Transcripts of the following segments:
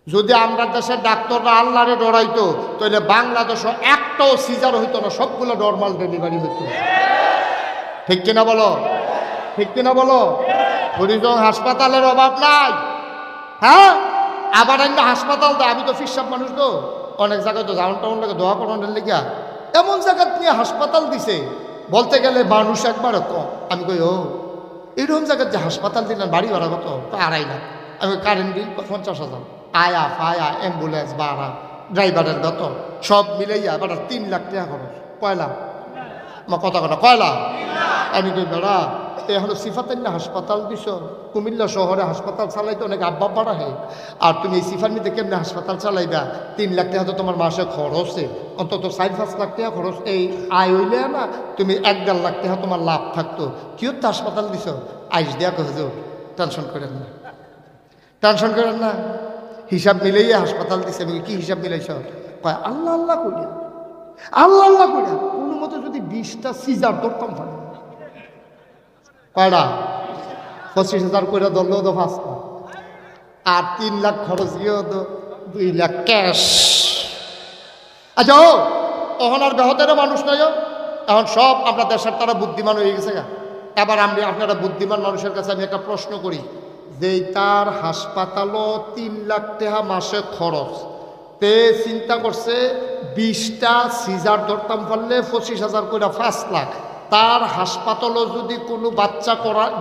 যদি আমরা দেশের ডাক্তাররা আল্লাহরে ডরাইতো তাহলে বাংলাদেশও একটাও সিজার হইতো না, সবগুলো নর্মাল ডেলিভারি হইতো। ঠিক কিনা বলো? ঠিক কিনা বলো? হরিজং হাসপাতালের অভাব নাই। হ্যাঁ, আবার একটা হাসপাতাল দেয়। আমি তো ফিরসাব মানুষ, তো অনেক জায়গায় তো জাউন টাউন লাগে দোয়া করানোর লেগা এমন জায়গা নিয়ে হাসপাতাল দিছে, বলতে গেলে মানুষ একবার কম। আমি কই, ও এরকম জায়গার যে হাসপাতাল দিলেন, বাড়ি ভাড়া কত? 2.5 লাখ। আমি কারেন্ট বিল 50,000, আয়া ফায়া, অ্যাম্বুলেন্স ভাড়া, ড্রাইভারের বেতন সব মিলাইয়া বেড়া 3 লাখ টাকা খরচ। কয়লা মা কথা কথা কয়লা। আমি কই বেড়া এখনো সিফাতের না হাসপাতাল দিছ, কুমিল্লা শহরে হাসপাতাল চালাইতে অনেক আব্বা বাড়া হয়, আর তুমি এই সিফার নিতে কেমনি হাসপাতাল চালাইবা? 3 লাখ টাকা তো তোমার মাসে খরচে, অন্তত 4-5 লাখ টাকা খরচ এই আয় হইলে না তুমি 1-1.5 লাখ টাকা তোমার লাভ থাকতো। কি তো হাসপাতাল দিছ? আইস দেয়া হুজুর, টেনশন করেন না, টেনশন করেন না, হিসাব মিলাইয়া হাসপাতাল দিছে। আমি কি হিসাব মিলাইছ? কয় আল্লাহ আল্লাহ করিয়া, আল্লাহ আল্লাহ করিয়া কোনো মতো যদি 20টা সিজার ধরতাম পারে। কয়টা? 25,000 করে ধরলেও তো 5টা, আর 3 লাখ খরচ গিয়েও তো 2 লাখ ক্যাশ। আচ্ছা ও তখন আর বেহতের মানুষ নাই, এখন সব আমরা দেশের তারা বুদ্ধিমান হয়ে গেছে গা। এবার আমি আপনারা বুদ্ধিমান মানুষের কাছে আমি একটা প্রশ্ন করি, যে তার হাসপাতালও 3 লাখ টাকা মাসে খরচ, তে চিন্তা করছে 20টা সিজার ধরতাম পারলে 25,000 করে 5 লাখ। তার হাসপাতালও যদি কোনো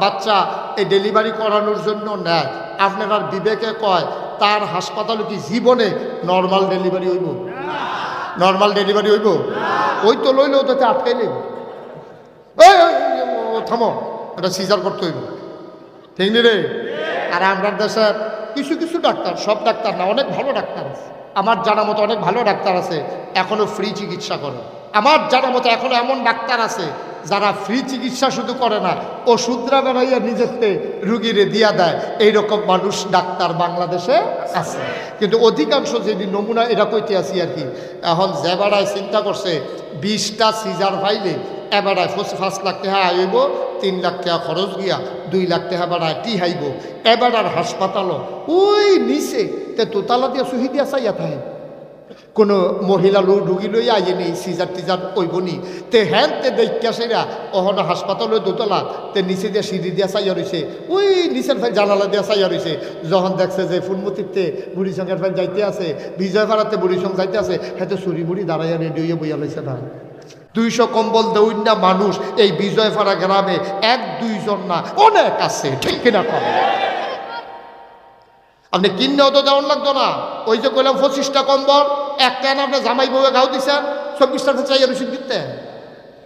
বাচ্চা এই ডেলিভারি করানোর জন্য নেয়, আপনার বিবেকে কয় তার হাসপাতালে কি জীবনে নর্মাল ডেলিভারি হইব? নর্মাল ডেলিভারি হইব? ওই তো লইলেও তাতে আটকাইলে থামো, এটা সিজার করতে হইব, ঠিক নি রে? আর আমরা দেশের কিছু কিছু ডাক্তার, সব ডাক্তার না, অনেক ভালো ডাক্তার আছে, আমার জানা মতো অনেক ভালো ডাক্তার আছে এখনো ফ্রি চিকিৎসা করে। আমার জানা মতো এখনো এমন ডাক্তার আছে যারা ফ্রি চিকিৎসা শুধু করে না, ওষুধরা বেড়াইয়া নিজেতে রুগীরে দিয়া দেয়। এইরকম মানুষ ডাক্তার বাংলাদেশে আছে, কিন্তু অধিকাংশ যে নমুনা এটা কইতে আসি আর কি। এখন যে বেড়ায় চিন্তা করছে 20টা সিজার পাইলে এবারায় 5 লাখ টাকা আইব, 3 লাখ টাকা খরচ গিয়া 2 লাখ টাকা বেড়ায় টি হাইব। এবার হাসপাতালও ওই নিচে তে তোতালা দিয়া সুহি দিয়া চাইয়া থাকে, কোনো মহিলা রুগী লই আইনি সিজার টিজার ওইবনি তে হ্যান তে দেখা সেরা অহন হাসপাতালে দোতলা তে নিচে দিয়ে সিঁড়ি দিয়া চাইয়া রয়েছে, ওই নিচের ভাই জানালা দিয়া চাইয়া রয়েছে। যখন দেখছে যে ফুলমতিতে বুড়ি সঙ্গের ভাই যাইতে আছে, বিজয়পাড়াতে বুড়ি সঙ্গ যাইতে আছে, হ্যাঁ তো চুরি বুড়ি দাঁড়াইয়া রেডি হইয়া বইয়া লাইছে না। 200 কম্বল দেউন না মানুষ এই বিজয়পাড়া গ্রামে, 1-2 জন না, অনেক আছে, ঠিক কিনা কম? আপনি কিনেও তো দেওয়ার লাগতো না। ওই যে কইলাম 25টা কম্বল, একটা না আপনি জামাই বউয়ে গাও দিচ্ছেন, 24টা চাইয়া রয়েছেন দিতেন।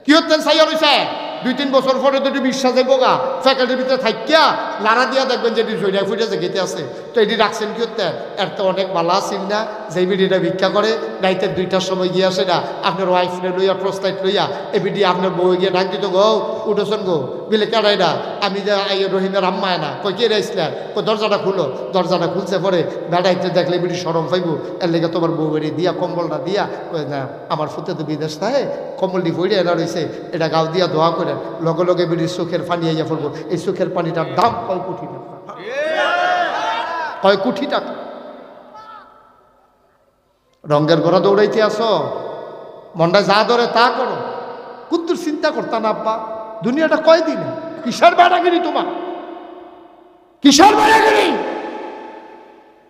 কি হতেন চাইয়া রয়েছে? 2-3 বছর পরে দুটি বিশ্বাস যাইব গা, ফ্যাকাল্টির ভিতরে থাকিয়া লাড়া দিয়া দেখবেন যে এটি জড়িয়া ফুটে যে গেতে আছে। তো এটি রাখছেন কি হতেন? এর তো অনেক বালা আসিল না, যে বিডিটা ভিক্ষা করে রাইতের 2টার সময় গিয়ে আসে না, আপনার ওয়াইফরে লইয়া প্রস্তাইট লইয়া এ বিডি আপনার বউ গিয়ে ডাক দিত, গো উঠেছেন গো, বিলে কারাই না, আমি যে রহিমের আম্মায় না, কই কে রাইছিলেন, কই দরজাটা খুলো। দরজাটা খুলছে পরে বেড়াইতে দেখলে বিডি সরম পাইব, এর লেগে তোমার বউ বেরিয়ে দিয়া কম্বলটা দিয়া কই না আমার ফুতে তো বিদেশ থাকে, কম্বলটি ভরে এনা রয়েছে, এটা গাও দিয়া দোয়া করে লগে লগে বিড়ির চোখের পানি আইয়া পড়বো। এই চোখের পানিটার দাম 1 কোটি টাকা, 1 কোটি টাকা। রঙের ঘোড়া দৌড়াইতে আসো, মনটা যা ধরে তা করো, কুত্তুর চিন্তা করতা না আব্বা, দুনিয়াটা কয়দিন, কিসের বেড়াগিরি তোমার, কিসের বেড়াগিরি?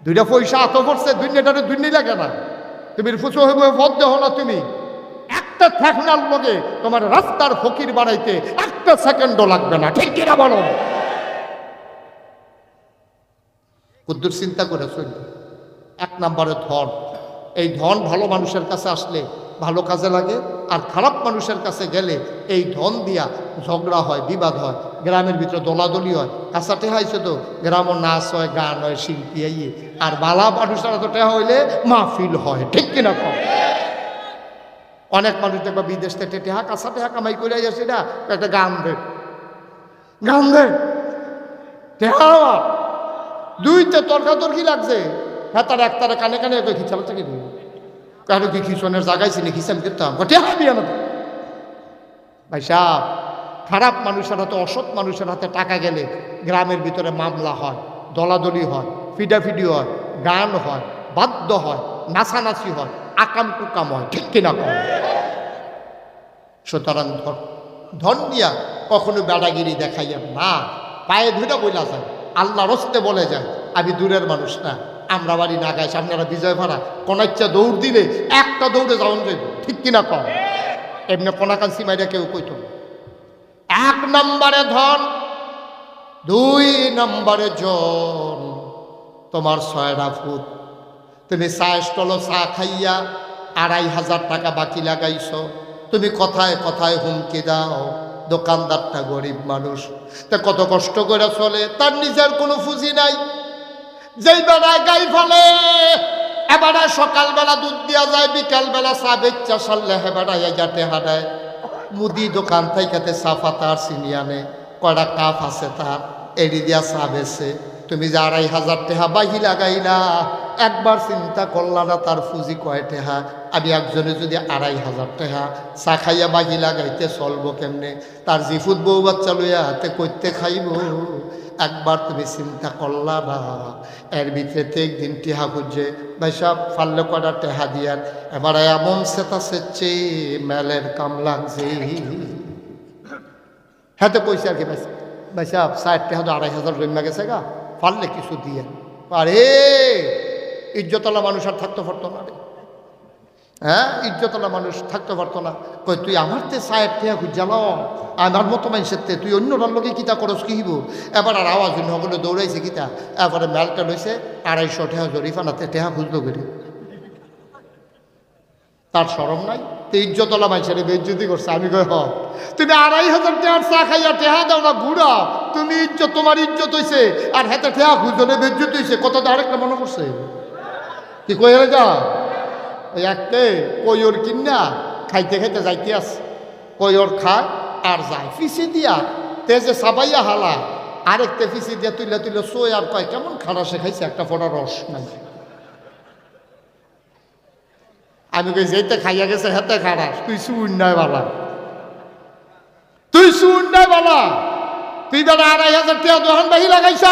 2টা পয়সা আত পড়ছে, দুনিয়াটারে দুনিয়া লাগে না, তুমি ফুচো হইব পদ দেহ না, তুমি একটা থাকনার লগে তোমার রাস্তার ফকির বানাইতে 1 সেকেন্ডও লাগবে না, ঠিক কিনা বলো? কুদ্দুর চিন্তা করে চলবে। 1 নম্বরে ধন। এই ধন ভালো মানুষের কাছে আসলে ভালো কাজে লাগে, আর খারাপ মানুষের কাছে গেলে এই ধন দিয়া ঝগড়া হয়, বিবাদ হয়, গ্রামের ভিতরে দলাদলি হয়। কাঁচা টেহা হয়েছে তো গ্রামও নাচ হয়, গান হয়, শিল্পী আইয়ে, আর বালা মানুষেরা তো টেহা হইলে মাহফিল হয়, ঠিক কিনা কম? অনেক মানুষ দেখবা বিদেশ থেকে টেহা কাঁচা টেহা কামাই করে আসে না, একটা গান দে, গান দে, টেহা 2তে তর্কাতর্কি লাগছে, হ্যাঁ তার একতারা কানে কানে খিচাল থেকে কেন কি খিচনের জাগাইছি না, খিচান করতাম টেহা দিয়ে না। ভাই সাহেব, খারাপ মানুষের হাতে, অসৎ মানুষের হাতে টাকা গেলে গ্রামের ভিতরে মামলা হয়, দলাদলি হয়, ফিডাফিডি হয়, গান হয়, বাদ্য হয়, নাচানাচি হয়, আকাম কুকাম হয়, ঠিক কিনা কম? সুতরাং ধন দিয়া কখনো বেড়াগিরি দেখাইয়া না, পায়ে ধুটা বইলা যায়, আল্লাহ রস্তে বলে যায় আমি দূরের মানুষ না, আমরা বাড়ি না গাইছি, আপনারা বিজয় ভাড়া কোনাচ্চা দৌড় দিলে একটা দৌড়ে যাওয়ান যাইব, ঠিক কিনা কম? এমনি কোনাকান্সি মাইরা কেউ কইত। 1 নম্বরে ধন, 2 নম্বরে জন। তোমার 6টা ফুট, তুমি চা স্টলে চা খাইয়া 2500 টাকা বাকি লাগাইছ। তুমি কথায় কথায় হুমকি দাও, দোকানদারটা গরিব মানুষ, তা কত কষ্ট করে চলে, তার নিজের কোনো পুঁজি নাই। যেই বেড়ায় গাই ফেলে, এবারে সকালবেলা দুধ দিয়া যায়, বিকালবেলা চা বেচ্চা সারলে হেবাড়ায় যাতে হারায়। মুদি দোকান থেকে চা পাতা আর চিনি আনে, কয়টা কাপ আছে তার, এড়ি দিয়া চা বেছে। তুমি যে 2500 টাকা বাহি লাগাইলা, একবার চিন্তা করলা না তার পুঁজি কয় টাকা? আমি একজনে যদি 2500 টাকা চা খাইয়া বাহি লাগাইতে চলবো কেমনে? তার জিফুত বউ বাচ্চা লইয়া হাতে করতে খাইব? একবার তুমি চিন্তা করলা না? এর ভিতরে একদিন টেহা খুঁজছে, ভাই সব ফাললে কয়টা টেহা দিয়ার, এবার এমন সেটা সেচ্ছে মেলের কাম লাগছে। হাতে পয়সা আর কি ভাই সাহেব 60 টাকা 2500 জমা গেছে গা, পারলে কিছু দিয়ে। আরে ইজ্জতলা মানুষ আর থাকতে পারতো না রে, হ্যাঁ ইজ্জতলা মানুষ থাকতে পারতো না। কই তুই আমার তে 60 টাকা খুঁজালো, আমার মতো মানুষের তে তুই অন্যটার লোকে কিতা করস কি হইব? এবার আর আওয়াজ নগলে দৌড়াইছে কিতা, এবারে মেলটা লইছে 250 টাকা জরিফানাতে টাকা খুঁজলো করে। তার শরম নাই? তো ইজ্জতলা মানুষের বেইজ্জতি করছে। আমি কই হ, তুমি 2500 টাকার চা খাইয়া টেহা দাও না ঘুরা, তুমি ইজ্জত, তোমার ইজ্জত হইছে, আর হাতে টেহা খুঁজলে বেইজ্জতি হইছে। কত আরেকটা মনে করছে কি কইরে যা ওই একটে কইর কিনা খাইতে খাইতে যাইতে আস, কইর খায় আর যায় ফিসি দিয়া তেজে সাবাইয়া হালা, আরেকটা ফিসি দিয়া তুইলা তুইলা সোয় আর কয় কেমন খাড়া সে খাইছে, একটা ফোটা রস নাই। আমি কই যেতে খাইয়া গেছে হেতে খারাপ, তুই শুন নাই বালা, তুই শুন নাই বালা, তুই বেলা 2500 টাকা দোকান বাহি লাগাইছ,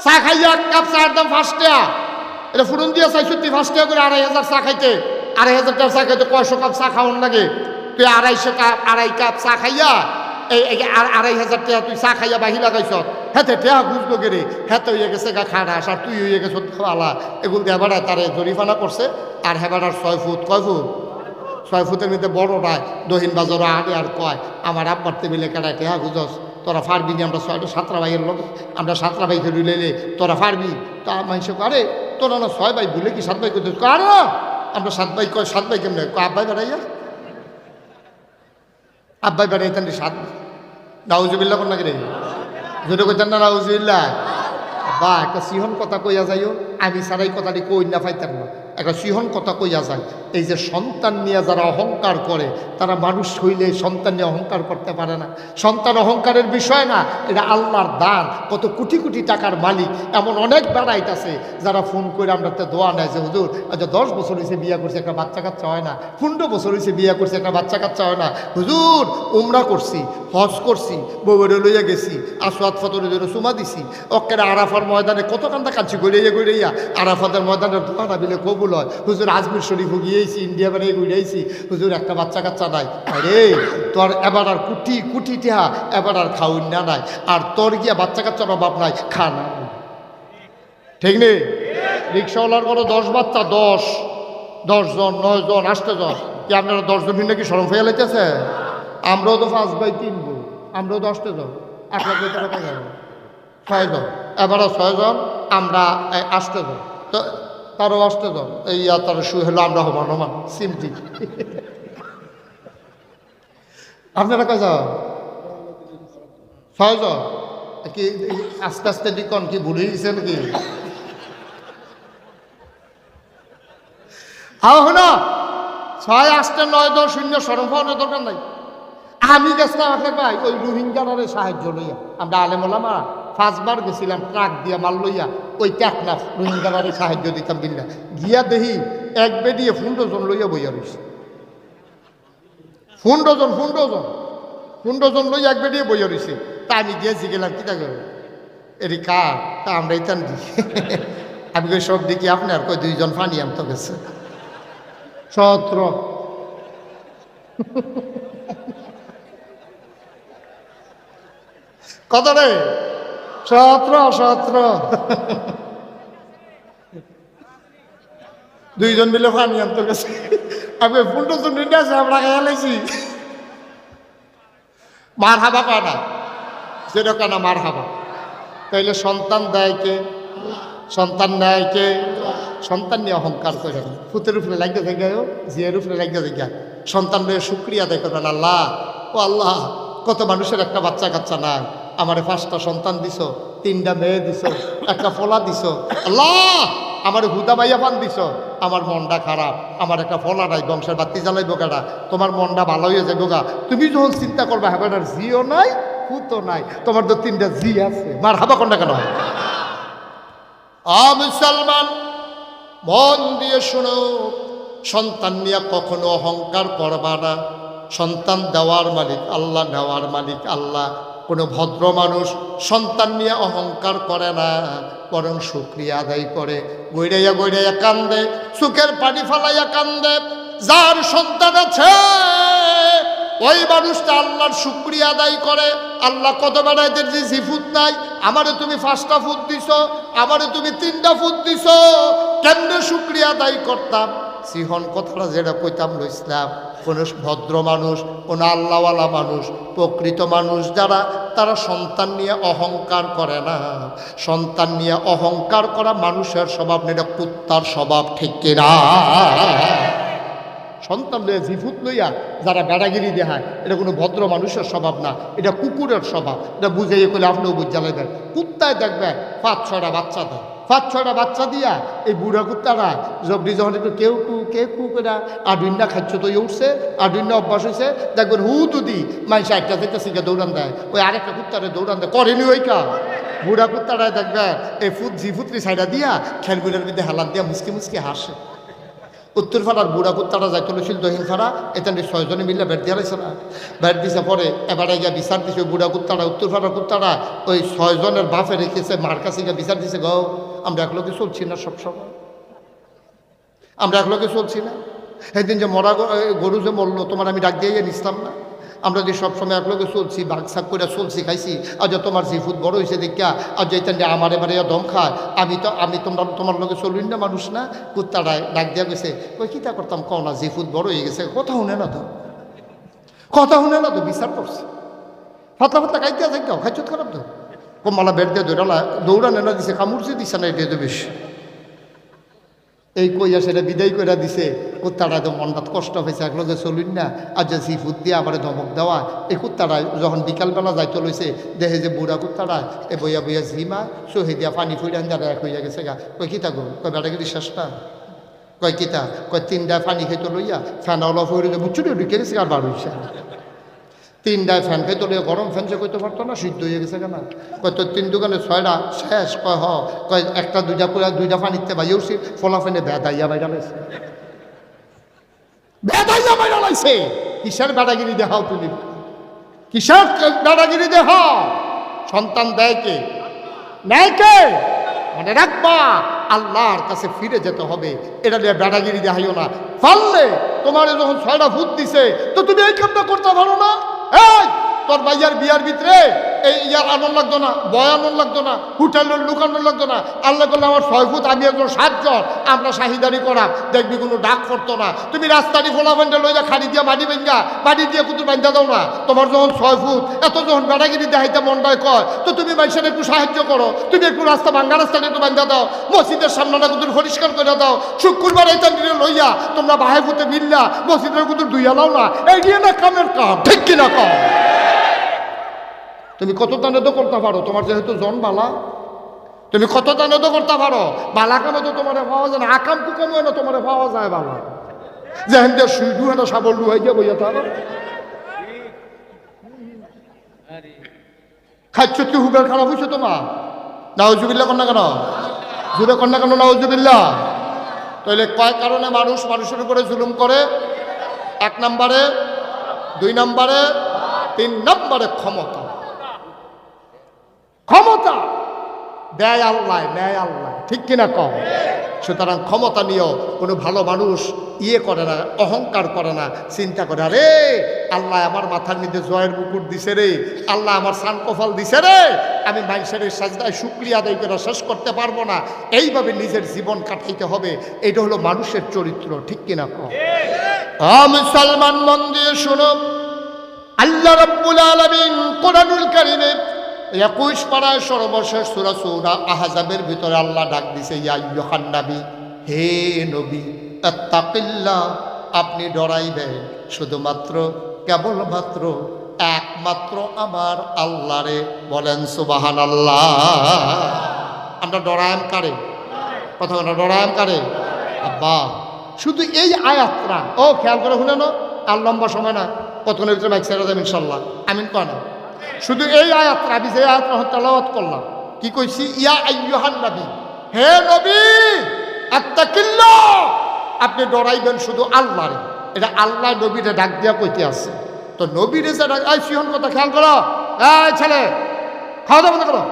চা খাইয়া কাপ চার দাম 5 টাকা, এটা ফুরন দিয়া চাইছ তুই 5 টাকা করে 2500 চা খাইতে, 2500 টাকা চা খাইতে 100 কাপ চা খাওয়ান লাগে। তুই 2.5 কাপ চা খাইয়া এই 2500 টাকা তুই চা খাইয়া বাহি লাগাইছ, হেতে টেহা বুঝলো গেরে, হেতে হইয়া গেছে গা খারাস, আর তুই হইয়া গেছ খাওয়ালা। এগুলো দিয়ে হেবাড়ায় তারে জরিফানা করছে। আর হেবাড়ার 6 ফুট, কয় ফুট? 6 ফুটের মধ্যে বড়টায় দহিন বাজার আগে আর কয় আমার আব্বার টেবিলে কেটায় টেহা খুঁজস, তোরা পারবি নি? আমরা 7টা ভাইয়ের লোক, আমরা 7টা ভাইকে লইলে তোরা পারবি? তা মানুষ আরে তোরা না 6 ভাই ভুলে কি 7 ভাই করতে? আর আমরা 7 ভাই, কয় 7 ভাই কেমনে? আব্বাই বেড়াইয়া, আব্বাই বেড়াইতেন 7 নাউজুবিল্লাহ কোন নাকি রে, যদি কইতেন না নাউজুবিল্লাহ, বা একটা সিহন কথা কইয়া যাইও, আমি সারাই কথাটি কই না পাইতাম না, একটা সিহন কথা কইয়া যায়। এই যে সন্তান নিয়ে যারা অহংকার করে, তারা মানুষ হইলে সন্তান নিয়ে অহংকার করতে পারে না। সন্তান অহংকারের বিষয় না, এটা আল্লাহর দান। কত কোটি কোটি টাকার মালিক এমন অনেক বেড়াইতেছে যারা ফোন করে আমরা দোয়া নেয় যে হুজুর আচ্ছা 10 বছর হয়েছে বিয়ে করছে, একটা বাচ্চা কাচ্চা হয় না, 15 বছর হয়েছে বিয়ে করছে, একটা বাচ্চা কাচ্চা হয় না, হুজুর উমরা করছি, হজ করছি, বউরে লইয়া গেছি, আসওয়াদ ফতরে ধরে চুমা দিছি, অক্কের আরাফার ময়দানে কত কান্দা কাঁদছি, গড়িয়া আরাফাতের ময়দানের দোয়াটা বিলে কবুল হয়। হুজুর আজমির শরীফ গিয়েছি, ইন্ডিয়া বেড়ে ঘুরেছি, হুজুর একটা বাচ্চা কাচ্চা নাই। আরে তোর এবার আর কুটি কুটি টেহা এবার আর খাউন না নাই, আর তোর গিয়া বাচ্চা কাচ্চার অভাব নাই, খানা ঠিক নেই। রিক্সাওয়ালার কোনো 10 বাচ্চা, 10 জন 9 জন 8 জন, কি আপনারা 10 জন নাকি সরম ফেয়া লাইতেছে? আমরাও তো 5 বাই 3 বউ, আমরাও 10 জন, 8 লাখ টাকা যাবো 6 জন, এবারও 6 জন, আমরা 8 জন, তো তারও 8 জন, এই তার শুয়ে হলো আমরা সমান সিমটি। আপনারা কয় জন? 6 জন। কি আস্তে আস্তে দিকন কি ভুলে গেছে নাকি? না 6, 8, 9, 10 শূন্য সরম হওয়ার দরকার নাই। আমি গেছিলাম আপনার ভাই ওই রোহিঙ্গারে সাহায্য লইয়া, আমরা আলেমোলামা 5 বার গেছিলাম ট্রাক দিয়া মাল লইয়া, ওই টেকনাফ রোহিঙ্গারে সাহায্য দিতাম বিল্লা, গিয়া দেখি এক বেডিয়ে 15 জন লইয়া বইয়া রয়েছে, 15 জন লইয়া এক বেডিয়ে বইয়া রয়েছে। তা আমি গিয়েছি গেলাম কিতা করো এরি কার, তা আমরা ইতান দিই আমি কই সব দেখি আপনার কই দুইজন পানি আনতে গেছে 17 কত রে 17 দুইজন মিলে পানি আনতে গেছে আমি ফুলটা তো নিতে আছে আমরা খেয়ালাইছি মার হাবা পায় না সেটা কেন মার হাবা তাইলে সন্তান দেয় কে সন্তান নেয় কে সন্তান নিয়ে অহংকার করে ফুতের উপরে লাগিয়ে থেকে জিয়ের উপরে লাগিয়ে থেকে সন্তান নিয়ে শুক্রিয়া আদায় করবেন আল্লাহ ও আল্লাহ কত মানুষের একটা বাচ্চা কাচ্চা নাই আমারে 5টা সন্তান দিছ 3টা মেয়ে দিছ একটা ফলা দিছ আল্লাহ আমার হুদা বাইয়া পান দিছ আমার মনটা খারাপ আমার একটা ফলা নাই বংশের বাতি জ্বালাইব কেডা তোমার মনটা ভালো হয়ে যাবে গা তুমি যখন চিন্তা করবা হাবার জিও নাই ফুতো নাই তোমার তো 3টা জি আছে মার হাবা কোনটা কেন হয় মুসলমান মন দিয়ে শোনো সন্তান নিয়ে কখনো অহংকার করবা না সন্তান দেওয়ার মালিক আল্লাহ নেওয়ার মালিক আল্লাহ কোনো ভদ্র মানুষ সন্তান নিয়ে অহংকার করে না বরং শুকরিয়া আদায় করে গৈরাইয়া গৈরাইয়া কান্দে চোখের পানি ফালাইয়া কান্দে যার সন্তান আছে ওই মানুষটা আল্লাহর শুকরিয়া আদায় করে আল্লাহ কত বানাইদের যে ফুট নাই আমারে তুমি 5টা ফুট দিছ আমারে তুমি 3টা ফুট দিছ কেমনে শুকরিয়া আদায় করতাম সিহন কথাটা যেটা কইতাম ইসলাম কোন ভদ্র মানুষ কোন আল্লাহওয়ালা মানুষ প্রকৃত মানুষ যারা তারা সন্তান নিয়ে অহংকার করে না সন্তান নিয়ে অহংকার করা মানুষের স্বভাব না এটা কুত্তার স্বভাব ঠিক কিনা সন্তান লইয়া জিফুত লইয়া যারা বেড়াগিরি দেখায় এটা কোনো ভদ্র মানুষের স্বভাব না এটা কুকুরের স্বভাব এটা বুঝাইয়ে করলে আপনিও বুঝা লাগবেন কুত্তায় দেখবে 5-6টা বাচ্চা দেয় 5-6টা বাচ্চা দিয়া এই বুড়া কুত্তারা জবরি যখন একটু কেউ কু করে আডুইন্না খাচ্ছ তো উঠছে আডুইন্না অভ্যাস হয়েছে দেখবেন হুদি মানুষ একটা থেকে শিখে দৌড়ান দেয় ওই আরেকটা কুত্তারে দৌড়ান দেয় করেনি ওই কাজ বুড়া কুত্তারায় দেখবে এই জিফুতরি সাইডা দিয়া খেলগুলোর মধ্যে হেলান দিয়া মুসকি মুসকি হাসে উত্তর ফাড়ার বুড়া কুত্তারা যাই চলেছিল দহিন ফাড়া এখানে 6 জনে মিলে ব্যাট দিয়ে লাইছে না ব্যাট দিছে পরে এবারে গিয়া বিচার দিছে বুড়া কুত্তারা উত্তর ফাড়ার কুত্তারা ওই 6 জনের বাপে রেখেছে মার কাছে গিয়া বিচার দিছে গো আমরা একলগে চলছি না সবসময় আমরা একলগে চলছি না সেদিন যে মরা গরু যে মরলো তোমার আমি ডাক দিয়ে নিছিলাম না আমরা যে সবসময় একলগে চলছি বাঘসাক করে চলছি খাইছি আজ তোমার জিফুত বড় হয়েছে দেখা আজ যেতেন যে আমার এবারে দম খায় আমি তোমার লগে চলুন না মানুষ না কুত্তাটায় ডাক দিয়া গেছে ওই কী তা করতাম কও না জিফুত বড় হয়ে গেছে কথা শুনে না তো বিচার করছে ফাতলা খাইতে আছে কেউ খাইছত খারাপ তো কমালা বেড দিয়ে দৌড়ানো না দিছে কামড়ছে দিছে না এটা বেশি এই কইয়া সেটা বিদায় করে দিছে কুত্তাটা তো মনটা কষ্ট হয়েছে একলগে চলুন না আর যে সিফুট দিয়ে আবার ধমক দেওয়া এই কুত্তাটা যখন বিকালবেলা যাইতে লইছে দেখে যে বুড়া কুত্তাটা এ বইয়া বইয়া ঝিমা সহি দিয়া পানি ফুড়ে যারা এক হইয়া গেছে গা কই কিতা গো কই বেটাগিরি শেষ না কয় কিতা কয় 3টা পানি খাইতে লইয়া ফ্যান অলপ হয়ে বুচ্ছুটি ঢুকে গেছে আর বার হইছে 3টায় ফ্যান খাইতে লইয়া গরম ফ্যান সে কইতে পারতো না সিদ্ধ হয়ে গেছে কেনা কয় তোর 3 দোকানে 6টা শেষ কয় কয় 1টা 2টা করে 2টা পানিতে বাইরে উঠছি ফলা ফেনে বেদাইয়া বাইরা লাইছে কিসের বেড়াগিরি দেখাও তুমি কিসের বেড়াগিরি দেখাও সন্তান দেয় কে নেয় কে মনে রাখবা আল্লাহর কাছে ফিরে যেতে হবে এটা নিয়ে বেড়াগিরি দেখাইও না পারলে তোমার যখন 6টা ফুট দিছে তো তুমি এই কামটা করতে পারো না এই তোর ভাইয়ার বিয়ার ভিতরে এই ইয়ার আনন্দ লাগতো না বয় আনন্দ লাগতো না হুটানোর লুকানোর লাগতো না আল্লাহ করলে আমার 6 ফুট আমি একজন 7 জন আমরা শাহিদারি করা দেখবি কোনো ডাক করতো না তুমি রাস্তাটি ফোলা বান্ধা লইয়া খাড়ি দিয়া বাড়ি দিয়ে কুতুর বান্ধা দাও না তোমার যখন 6 ফুট এত যখন বেড়াগিরি দেখাইতে মনটায় কয় তো তুমি মানুষের একটু সাহায্য করো তুমি একটু ভাঙ্গা রাস্তাটা একটু বান্ধা দাও মসজিদের সামনেটা কুতুর পরিষ্কার করে দাও শুক্রবার এই তান্ডিরে লইয়া তোমরা বাহে ফুটে মিললা মসজিদের কুতুর দুইয়া লাও না এই নিয়ে না কামের কাম ঠিক কিনা কম তুমি কত দানেদো করতে পারো তোমার যেহেতু জন বালা তুমি কত দানেদো করতে পারো বালা কামে তো তোমার পাওয়া যায় না আকাম কুকাম হয় না তোমার পাওয়া যায় বালা যেহেন দিয়ে সুই ডু না সাবল ডু হয়ে গিয়ে বইয়া তার খাচ্ছ কি হুবের খারাপ হয়েছে তোমার নাউজুবিল্লাহ কন্যা কেন জুড়ে কন্যা কেন নাউজুবিল্লাহ তাহলে কয় কারণে মানুষের উপরে জুলুম করে 1 নম্বরে 2 নম্বরে 3 নম্বরে ক্ষমতা দেয় আল্লাহ ঠিক কিনা কম? সুতরাং ক্ষমতা নিয়েও কোনো ভালো মানুষ করে না, অহংকার করে না, চিন্তা করে আরে আল্লাহ আমার মাথার মধ্যে জয়ের মুকুট দিছে রে, আল্লাহ আমার সান কফল দিছে রে, আমি মানুষের সাজদায় শুকরিয়া আদায় করে শেষ করতে পারবো না, এইভাবে নিজের জীবন কাটাইতে হবে। এটা হলো মানুষের চরিত্র, ঠিক কিনা কম? মুসলমান মন দিয়ে শোনো, আল্লাহ রাব্বুল আলামিন কোরআনুল কারীমে 21 পারায় সর্বশেষ সূরা সূরা আহজাবের ভিতরে আল্লাহ ডাক দিছে, ইয়া আইয়ুহান নবী, হে নবী, আত্তাকিল্লাহ, আপনি ডরাইবেন শুধুমাত্র কেবলমাত্র একমাত্র আমার আল্লাহরে। বলেন সুবহানাল্লাহ। আমরা ডরায়াম কারে? কথা বলা ডরায়াম কারে? আব্বা শুধু এই আয়াতটা খেয়াল করে শুনে না, আর লম্বা সময় না, কতক্ষণের ভিতরে মাইক ছেড়ে দেবেন ইনশাল্লাহ, আমিন কয় না। শুধু এই আয়াতটা আমি যে আয়াতটা তেলাওয়াত করলাম, কি কইছি? ইয়া আইয়ুহান নবী, হে নবী, আত্তাকিল্লাহ, আপনি ডরাইবেন শুধু আল্লাহরে। এটা আল্লাহ নবীরে ডাক দিয়া কইতে আছে। তো নবীরে যে ডাক, এই সিহন কথা খেয়াল করো, এই ছেলে খাওয়া দাওয়া বন্ধ করো।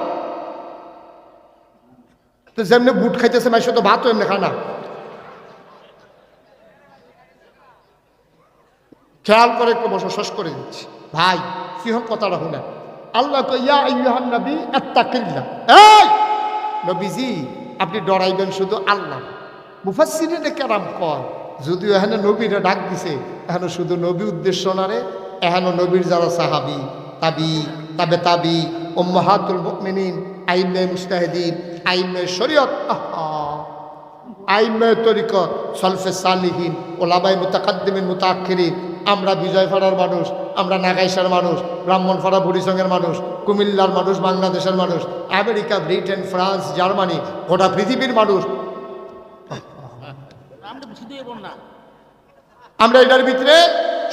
তো যেমনি বুট খাইতেছে মাইসে তো ভাতও এমনি খায় না। খেয়াল করে একটু বসে শেষ করে দিচ্ছি ভাই, সিহন কথাটা শুনে। আল্লাহ কই ইয়া আইয়ুহান নবী আত্তাকিল্লাহ, এই নবীজি আপনি ডরাইবেন শুধু আল্লাহ। মুফাসসিরিনে কেরাম কয়, যদিও এখানে নবীরা ডাক দিছে, এখানে শুধু নবী উদ্দেশ্য না রে, এখানে নবীর যারা সাহাবি, তাবে উম্মাহাতুল মুমিনিন, আইম্মে মুজতাহিদিন, আইম্মে শরীয়ত, আইম্মে তরিকত, সলফে সালিহিন, ওলামায়ে মুতাকাদ্দিমিন মুতাআখিরিন, আমরা বিজয়পাড়ার মানুষ, আমরা নাগাইশার মানুষ, ব্রাহ্মণপাড়া বুড়িসঙ্গের মানুষ, কুমিল্লার মানুষ, বাংলাদেশের মানুষ, আমেরিকা, ব্রিটেন, ফ্রান্স, জার্মানি, গোটা পৃথিবীর মানুষ, আমরা এটার ভিতরে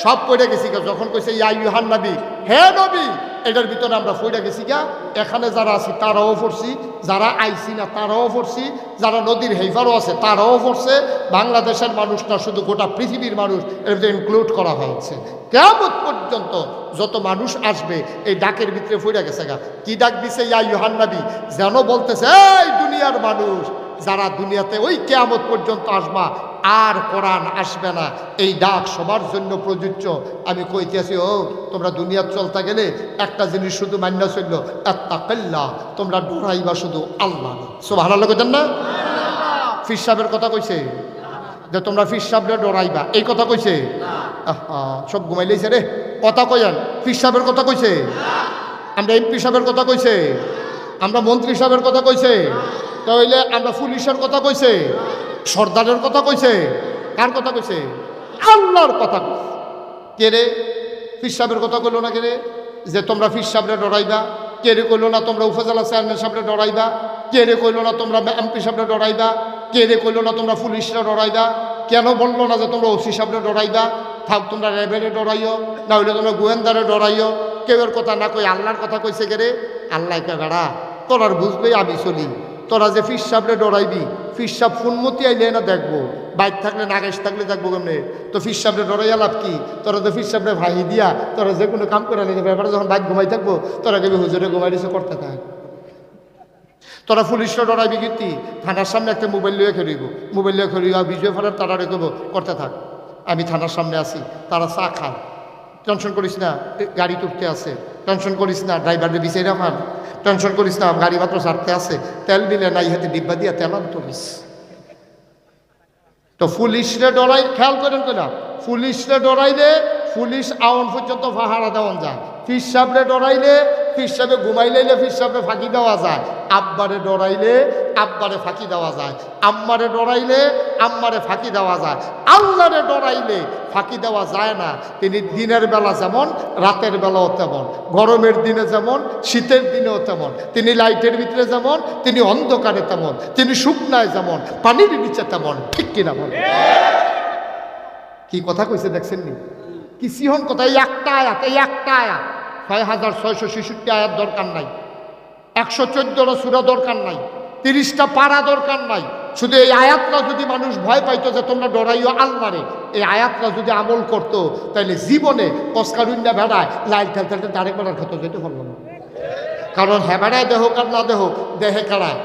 সব পড়ে গেছি। যখন কইছে ইয়া আইয়ুহান নবী, হে নবী, এটার ভিতরে আমরা পড়ে গেছি গা। এখানে যারা আছি তারাও পড়ছি, যারা আইসি না তারাও পড়ছি, যারা নদীর হেফারও আছে তারাও পড়ছে। বাংলাদেশের মানুষ না, শুধু গোটা পৃথিবীর মানুষ এর ভিতরে ইনক্লুড করা হয়েছে। কিয়ামত পর্যন্ত যত মানুষ আসবে এই ডাকের ভিতরে পড়ে গেছে গা। কি ডাক দিছে? ইয়া আইয়ুহান নবী, যেন বলতেছে এই দুনিয়ার মানুষ, যারা দুনিয়াতে ওই কিয়ামত পর্যন্ত আসবা, আর কোরআন আসবে না, এই ডাক সবার জন্য প্রযোজ্য। আমি কইতেছি, তোমরা দুনিয়ার চলতে গেলে একটা জিনিস শুধু মান্য চলল, আত্তাকিল্লাহ, তোমরা ডরাইবা শুধু আল্লাহ। সুবহানাল্লাহ কইতেন না? ফির সাহেবের কথা কইছে যে তোমরা ফির সাহেবরে ডরাইবা, এই কথা কইছে? সব ঘুমাইলেছে রে, কথা কইেন। ফির সাহেবের কথা কইছে? আমরা এমপি সাহেবের কথা কইছে? আমরা মন্ত্রী সাহেবের কথা কইছে? তাহলে আমরা পুলিশের কথা কইছে? সর্দারের কথা কইছে? কার কথা কইছে? আল্লাহর কথা কইছে। কে রে? ফির সাহেবের কথা কইল না? কে রে যে তোমরা ফির সাহেবরে ডরাইবা? কে রে কইল না তোমরা উপজেলা চেয়ারম্যান সাহেবরে ডরাইবা? কে রে কইল না তোমরা এমপি সাহেবরে ডরাইবা? কে রে কইল না তোমরা পুলিশরা ডরাইবা? কেন বললো না যে তোমরা ওসি সাহেবরে ডরাইবা? থাক তোমরা রেবেলে ডরাইও, না হইলে তোমরা গোয়েন্দারে ডরাইও। কেউর কথা না কই আল্লাহর কথা কইছে। কে রে? আল্লাহ কে গাড়া তোর আর বুঝবে আমি চলি। তোরা যে ফির সাহেবরে ডরাইবি, ফির সাহেব ফুনমতি আইলে না দেখবো, বাইক থাকলে নাগেশ থাকলে দেখবো কেমনে? তো ফির সাহেবরে ডরাইয়া লাভ কি? তোরা তো ফির সাহেবরে ভাই দিয়া তোরা যে কোনো কাম করে নিতে ব্যাপারে যখন বাইক ঘুমাই থাকবো, তোরা কেবি হুজুরে ঘুমাই দিছে করতে থাক। তোরা পুলিশরা ডরাইবি কীর্তি, থানার সামনে একটা মোবাইল লিয়ে খেলিব, মোবাইল লিয়ে খেলিব, বিজয় ফেরার তারা রেখব করতে থাক। আমি থানার সামনে আছি, তারা চা খায়, টেনশন করিস না, গাড়ি টুকতে আছে, টেনশন করিস না, ড্রাইভারে বিছাই রাখান, টেনশন করিস না, গাড়ি মাত্র ছাড়তে আছে, তেল দিলে নাই হাতে ডিব্বা দিয়া তেল আনতলিস। তো পুলিশরে ডরাই, খেয়াল করেন তো না, পুলিশরে ডরাইলে পুলিশ আউন পর্যন্ত পাহারা দেওয়ান যায়। ফির সাহেবরে ডরাইলে ফির সাহেবে ঘুমাইলে ফির সাহেবে ফাঁকি দেওয়া যায়। আব্বারে ডরাইলে আব্বারে ফাঁকি দেওয়া যায়। আম্মারে ডরাইলে আম্মারে ফাঁকি দেওয়া যায়। আল্লাহরে ডরাইলে ফাঁকি দেওয়া যায় না। তিনি দিনের বেলা যেমন, রাতের বেলাও তেমন, গরমের দিনে যেমন, শীতের দিনেও তেমন। তিনি লাইটের ভিতরে যেমন, তিনি অন্ধকারে তেমন, তিনি শুকনায় যেমন, পানির নিচে তেমন। ঠিক কিনা বল? কি কথা কইছে দেখছেন নি? কি সিহন কথা! এই একটা আয়াত, এই একটা আয়াত 6666 আয়াত দরকার নাই, 114টা সূরা দরকার নাই, 30টা পারা দরকার নাই। শুধু এই আয়াতটা যদি মানুষ ভয় পাইতো যে তোমরা ডরাইও আল্লাহরে, এই আয়াতটা যদি আমল করতো, তাহলে জীবনে কসকারুন্ডা ভেড়ায় লাইল খেলতে ডাইরেক্ট বেড়ার ক্ষেত্রে যেতে পারলো না। কারণ হ্যাঁ বেড়ায় দেহ আর না দেহ, দেহে কাড়ায়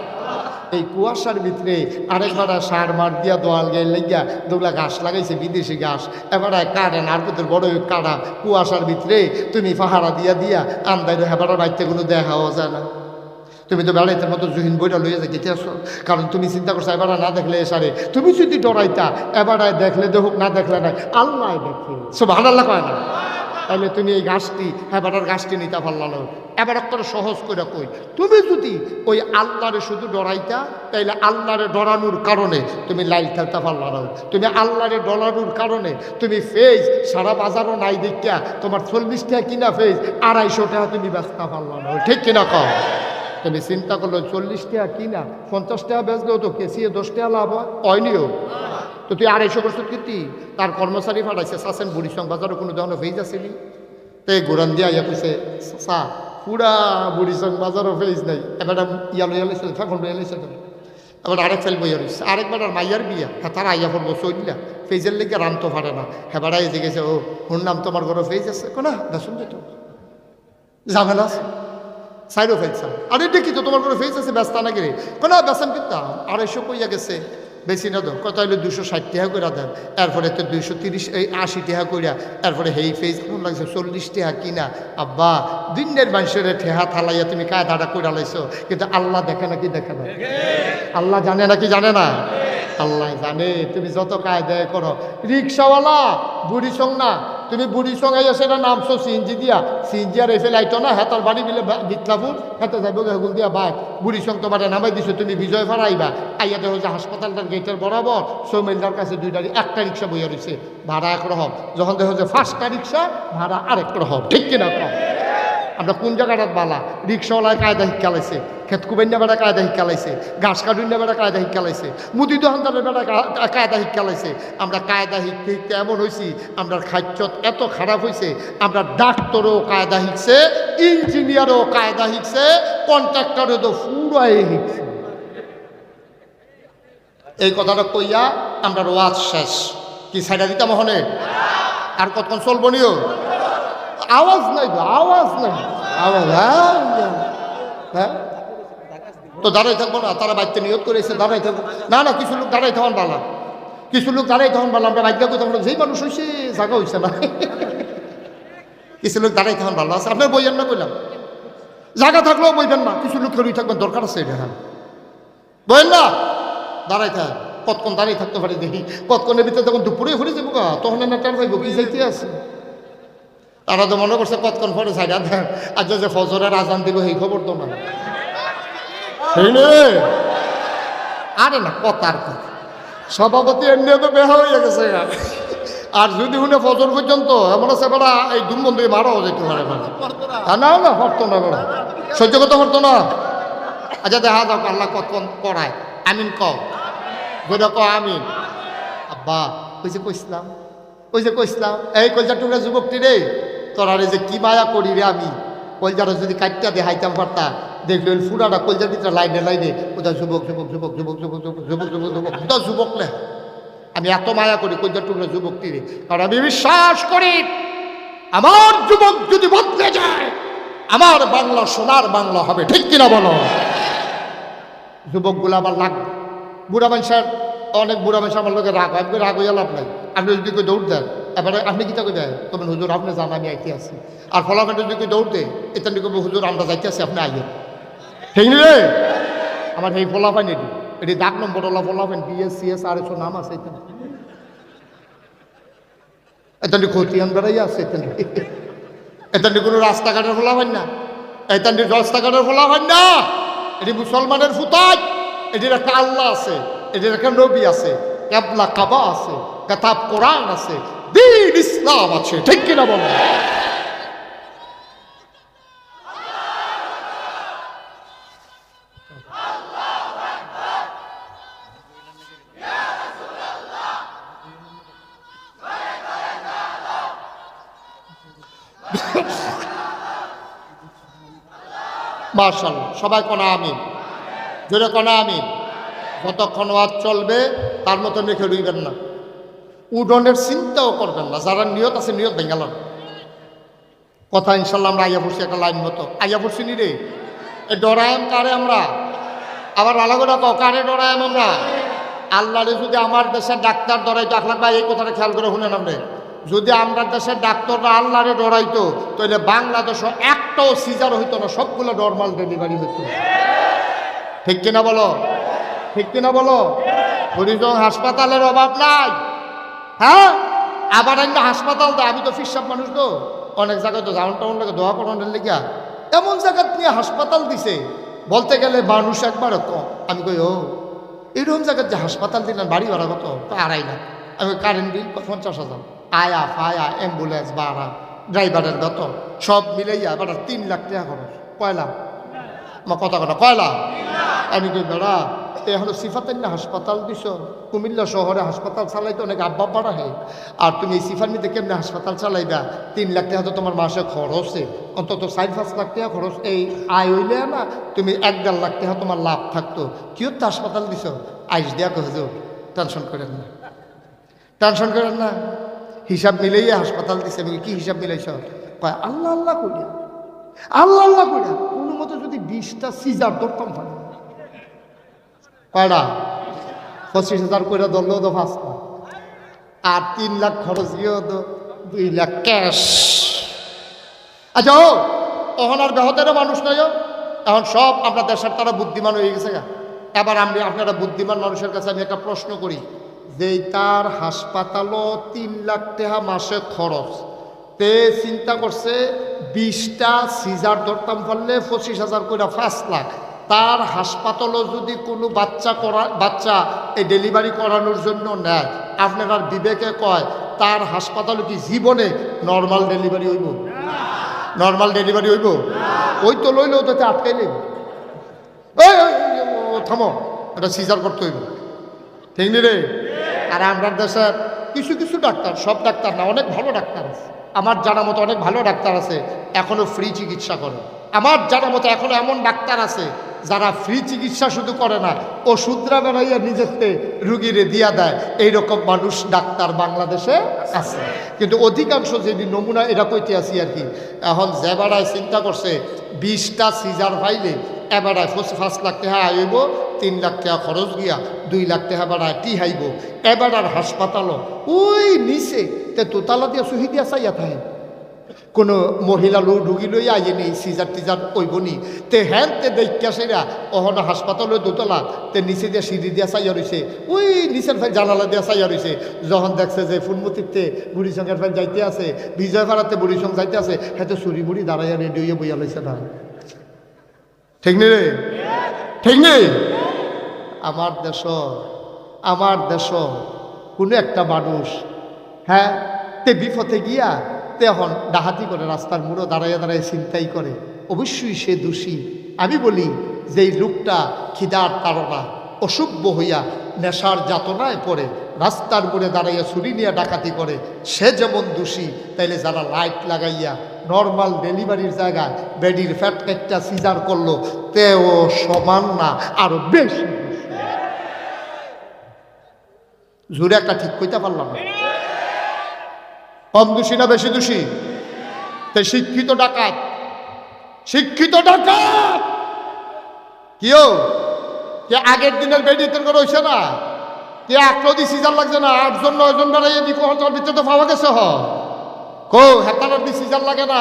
এই কুয়াশার ভিতরে আরেকবার সার মার দিয়া দোয়াল গায়ে লেগিয়া দুগুলা ঘাস লাগাইছে বিদেশি ঘাস এবার কাটে নারকুতের বড় কাটা কুয়াশার ভিতরে তুমি পাহারা দিয়া দিয়া আন্দাই হেবার বাড়িতে কোনো দেখাও যায় না। তুমি তো বেড়াইতের মতো জহিন বইটা লইয়া যেতে আসো, কারণ তুমি চিন্তা করছো এবার না দেখলে এসারে তুমি যদি ডরাইতা এবার দেখলে দেখুক না দেখলে নাই আল্লাহ দেখে সব আল্লাহ কয় না। তাহলে তুমি এই গাছটি এবারের গাছটি নিতে পারলা না। এবার একটা সহজ করে কই, তুমি যদি ওই আল্লাহরে শুধু ডরাইতা তাইলে আল্লাহরে ডরানোর কারণে তুমি লাইল খেলতে পারলা না। তুমি আল্লাহরে ডরানোর কারণে তুমি ফেজ সারা বাজারও নাই দেখিয়া তোমার 40 টাকা কিনা ফেজ 250 টাকা তুমি বেচতে পারলা না, ঠিক কিনা কও? তুমি চিন্তা করলো 40 টাকা কিনা 50 টাকা বেচলেও তো কেসিয়ে 10 টাকা লাভ হয়নিও। তো তুই 250 করছো কীর্তি তার কর্মচারী ফাটাইছে চাচ্ছেন বুড়িসং বাজারে কোনো ধরনের ফেজ আসেনি। তো এই গোরান দিয়া ইয়া কইছে চা পুরা বুড়িসং বাজারও ফেজ নাই। এবার ইয়া লইয়া লাইছে ফাঁকন লইয়া লাইছে এবার আরেক ফেল বইয়া রয়েছে আরেকবার আর মাইয়ার বিয়া হ্যাঁ তারা আইয়া পড়বো চললা ফেজের লেগে রানতে পারে না। হ্যাঁ এসে গেছে ও শুনলাম তোমার ঘরে ফেজ আছে কোনা বেসন যেত ঝামেলা আছে সাইডও ফেলছা আরে দেখি তো তোমার ঘরে ফেজ আছে ব্যস্ত নাকি রে কোনা বেসন কিনতাম 250 কইয়া গেছে বেশি না তো কত হইলে 260 টাকা করে দেন এরপরে তো 280 টাকা কইরা এরপরে হেই ফেজ কেমন লাগছে 40 টাকা কিনা। আব্বা দিনের মানুষের ঠেহা থালাইয়া তুমি কায়দাটা কইরা লাইছো, কিন্তু আল্লাহ দেখে নাকি দেখে না? আল্লাহ জানে নাকি জানে না? আল্লাহ জানে। তুমি যত কায়দায় করো রিক্সাওয়ালা বুড়ি সং না তুমি বুড়ি সঙ্গে সেটা নামছো সিএনজি দিয়া সিএনজি আর এফে লাইতো না হ্যাঁ তার বাড়ি মিলে বিতলাপুর হাতে যাইব হেগুল দিয়া বাইক বুড়ি সঙ্গ তোমার নামাই দিছো তুমি বিজয় ফাড়া আইবা আইয়া দেখো যে হাসপাতালটার গেটের বরাবর সৌমিলদার কাছে 2টা একটা রিক্সা বইয়া রয়েছে ভাড়া এক রকম, যখন দেখো যে 5টা রিক্সা ভাড়া আরেক রকম, ঠিক কিনা কম? আমরা কোন জায়গাটার বালা রিক্সাওয়ালায় কায়দা শিক্ষা লাইছে, খেত কুবেন্যা বেড়া কায়দা শিক্ষা লাইছে, ঘাস কাটুন্যা বেড়া কায়দা শিক্ষা লাইছে, মুদি দোকানদারের বেড়া কায়দা শিক্ষা লাইছে। আমরা কায়দা শিখতে শিখতে এমন হয়েছি আমরা খাদ্যত এত খারাপ হয়েছে আমরা ডাক্তারও কায়দা শিখছে, ইঞ্জিনিয়ারও কায়দা শিখছে, কন্ট্রাক্টরও তো পুরাই শিখছে। এই কথাটা কইয়া আমরা ওয়াজ শেষ। কি সাইডা দিতাম মহনে আর কতক্ষণ চলবো নিও? আওয়াজ নাই তো আওয়াজ নাই আওয়াজ হ্যাঁ তো দাঁড়াই থাকবো না? তারা বাড়িতে নিয়োগ করেছে দাঁড়াই থাকবো না না কিছু লোক দাঁড়াই থাকুন বালা কিছু লোক দাঁড়াই থাকুন বালা আমরা বাধ্য করতাম যেই মানুষ হয়েছে জায়গা হয়েছে না কিছু লোক দাঁড়াই থাকুন ভালো আছে আপনার বইয়েন না বললাম জায়গা থাকলেও বইবেন না কিছু লোক খেলুই থাকবেন দরকার আছে এটা হ্যাঁ বইয়েন না দাঁড়াই থাক কতক্ষণ দাঁড়িয়ে থাকতে পারি দেখি কতক্ষণের ভিতরে তখন দুপুরে ঘুরে যাবো গা তখন না টার পাইব কি যাইতে আছে তারা তো মনে করছে কতক্ষণ পরে সাইডা দেন আর যে ফজরের আজান দিব এই খবর তো না আরে না কথার কথা সভাপতি এমনি তো বেহা হয়ে গেছে আর যদি শুনে ফজর পর্যন্ত এমন আছে বেড়া এই দুমবন্ধু মারাও যেতে পারে না না হরতো না বেড়া সহ্য করতে হরতো না। আচ্ছা দেখা যাক আল্লাহ কতক্ষণ পড়ায় আমিন কও গোদা ক আমিন। আব্বা ওই যে কইসলাম এই কলজা টুকরা যুবকটি রে তোর আরে যে কি মায়া করি রে আমি কলজাটা যদি কাটটা দেখাইতাম পারতা দেখলি ওই ফুটাটা কলজার ভিতরে লাইনে লাইনে ওটা যুবক যুবক যুবক যুবক যুবক যুবক যুবক যুবক যুবক ওটা যুবক না আমি এত মায়া করি কলজার টুকরা যুবকটি রে কারণ আমি বিশ্বাস করি আমার যুবক যদি বদলে যায় আমার বাংলা সোনার বাংলা হবে, ঠিক কিনা বলো? যুবকগুলো আবার লাগবে বুড়া মানুষের অনেক বুড়া মানুষ আমার লোকের রাগ হয় রাগ হইয়া লাভ নাই। আপনি যদি কেউ দৌড় দেন এবারে আপনি কিতা কই দেয় তখন হুজুর আপনি জান আমি আইতে আছি আর ফলাফল যদি কেউ দৌড় দেয় এটা কবে হুজুর আমরা যাইতে আছি আপনি আইয়েন ঠিক রে আমার এই ফলাফাইন এটি ডাক নম্বর ওলা ফলাফাইন BS CS আর এসব নাম আছে এটা খতিয়ান বেড়াই আছে এটা কোনো রাস্তাঘাটের ফলাফাইন না এটা রাস্তাঘাটের ফলাফাইন না এটি মুসলমানের ফুতাজ এটির একটা আল্লাহ আছে এটির একটা নবী আছে কাবলা কাবা আছে কিতাব কোরআন আছে দ্বীন ইসলাম আছে, ঠিক কিনা বলো? মাশাআল্লাহ সবাই কোনা আমিন জোরে কোনা আমিন। যতক্ষণ ওয়াজ চলবে তার মতো মেখে রইবেন না, উডনের চিন্তাও করবেন না। যারা নিয়ত আছে নিয়ত ভেঙে লন কথা ইনশাল্লাহ আমরা আইয়া পড়ছি একটা লাইন মতো আইয়া পড়ছি নি রে। ডরায়ন কারে আমরা আবার ভালো করে কও, কারে ডরাই আমরা? আল্লাহরে যদি আমার দেশের ডাক্তার ডরাইতো, আখলাক ভাই এই কথাটা খেয়াল করে শুনেন আপনি, যদি আমরা দেশের ডাক্তাররা আল্লাহরে ডরাইতো তাহলে বাংলাদেশও একটাও সিজার হইতো না, সবগুলো নর্মাল ডেলিভারি হইতো। ঠিক কিনা বলো? ঠিক কিনা বলো? হরিজং হাসপাতালের অভাব নাই। হ্যাঁ, আবার একটা হাসপাতাল দেয়। আমি তো ফিরসাব মানুষ তো, অনেক জায়গায় তো জাউন টাউন লাগে দোয়া করানোর লেগা এমন জায়গা নিয়ে হাসপাতাল দিছে, বলতে গেলে মানুষ একবারও কম। আমি কই ও এরকম জায়গার যে হাসপাতাল দিলেন, বাড়ি ভাড়া কত? 2.5 লাখ। আমি কারেন্ট বিল 50,000, আয়া ফায়া অ্যাম্বুলেন্স ভাড়া ড্রাইভারের বেতন সব মিলাইয়া এবার 3 লাখ টাকা খরচ। কয়লা আমার কথা কথা কয়লা? আমি কই বেড়া এখন সিফাতের হাসপাতাল দিছ, কুমিল্লা শহরে হাসপাতাল চালাইতে অনেক আব্বা পাড়া হে, আর তুমি এই সিফার নিতে কেমনি হাসপাতাল চালাইবা? 3 লাখ টাকা তো তোমার মাসে খরচে, অন্তত 4-5 লাখ টাকা খরচ এই আয় হইলে না, তুমি 1-1.5 লাখ টাকা তোমার লাভ থাকতো। কিও তো হাসপাতাল দিছ? আইস দিয়া হুজুর টেনশন করেন না, টেনশন করেন না, হিসাব মিলাইয়া হাসপাতাল দিছে। আমি কি হিসাব মিলাইছ? কয় আল্লাহ আল্লাহ করিয়া, আল্লাহ আল্লাহ করিয়া কোনো মতো যদি 20টা সিজার ধরতাম পারে। কয়টা? 25,000 করে ধরলেও তো 5টা, আর 3 লাখ খরচ গিয়েও তো 2 লাখ ক্যাশ। আচ্ছা ও তখন আর বেহতেরও মানুষ নয়, এখন সব আমরা দেশের তারা বুদ্ধিমান হয়ে গেছে। এবার আমি আপনারা বুদ্ধিমান মানুষের কাছে আমি একটা প্রশ্ন করি, যে তার হাসপাতালও 3 লাখ টাকা মাসে খরচ, তে চিন্তা করছে 20টা সিজার ধরতাম পারলে 25,000 করে 5 লাখ। তার হাসপাতালও যদি কোনো বাচ্চা এই ডেলিভারি করানোর জন্য নেয়, আপনার আর বিবেকে কয় তার হাসপাতালে কি জীবনে নর্মাল ডেলিভারি হইব? নর্মাল ডেলিভারি হইব? ওই তো লইলেও তো আটকাইলে থামো, এটা সিজার করতে হইব। ঠিক নি রে? আর আমরা দেশের কিছু কিছু ডাক্তার, সব ডাক্তার না, অনেক ভালো ডাক্তার আছে, আমার জানা মতো অনেক ভালো ডাক্তার আছে এখনো ফ্রি চিকিৎসা করে। আমার জানা মতো এখনো এমন ডাক্তার আছে যারা ফ্রি চিকিৎসা শুধু করে না, ওষুধরা বেড়াইয়া নিজেতে রুগীরে দিয়া দেয়। এইরকম মানুষ ডাক্তার বাংলাদেশে আছে, কিন্তু অধিকাংশ যে নমুনা এরা কইতে আসি আর কি। এখন যে বেড়ায় চিন্তা করছে 20টা সিজার পাইলে এবারায় 5 লাখ টাকা আইব, 3 লাখ টাকা খরচ গিয়া 2 লাখ টাকা বেড়ায় টি হাইব। এবার আর হাসপাতালও ওই নিচে তে তোতালা দিয়া সুহি দিয়া চাইয়া থাকে, কোনো মহিলা রুগী লইয়া আইয়ে নেই, সিজার টিজার ওইবনি তে হ্যান তে দেখা সেরা অহন হাসপাতালের দোতলা তে নিচে দিয়ে সিঁড়ি দিয়া চাইয়া রয়েছে, ওই নিচের ফাই জানালা দিয়া চাইয়া রয়েছে। যখন দেখছে যে ফুলমতিতে বুড়ি সঙ্গের ফাই যাইতে আছে, বিজয়পাড়াতে বুড়ি সঙ্গ যাইতে আছে, হ্যাঁ তো চুরি মুড়ি দাঁড়াইয়া রেডি হইয়া বইয়া লইছে না। ঠিক নেই রে? ঠিক নেই? আমার দেশ কোনো একটা মানুষ হ্যাঁ তে বিপথে গিয়া এখন ডাহাতি করে, রাস্তার মুড়ো দাঁড়াইয়া দাঁড়ায় ছিনতাই করে, অবশ্যই সে দোষী। আমি বলি যে এই লোকটা খিদার তাড়না অসভ্য হইয়া নেশার যাতনায় পড়ে রাস্তার মোড়ে দাঁড়াইয়া ছুরি নিয়ে ডাকাতি করে, সে যেমন দোষী, তাইলে যারা লাইট লাগাইয়া নর্মাল ডেলিভারির জায়গায় বেডির ফ্যাট একটা সিজার করলো, তেও সমান না, আরো বেশি। জোরে একটা ঠিক কইতে পারলাম না, কম দোষী না বেশি দোষী? তাই শিক্ষিত ডাকাত কিও কে আগের দিনের বেডিতে করে হইছে না, কে একদি সিজার লাগছে না, 8জন 9জন বেড়াইয়ে দি কোহতার ভিতরে তো পাওয়া গেছে হেতানোর দি সিজার লাগে না,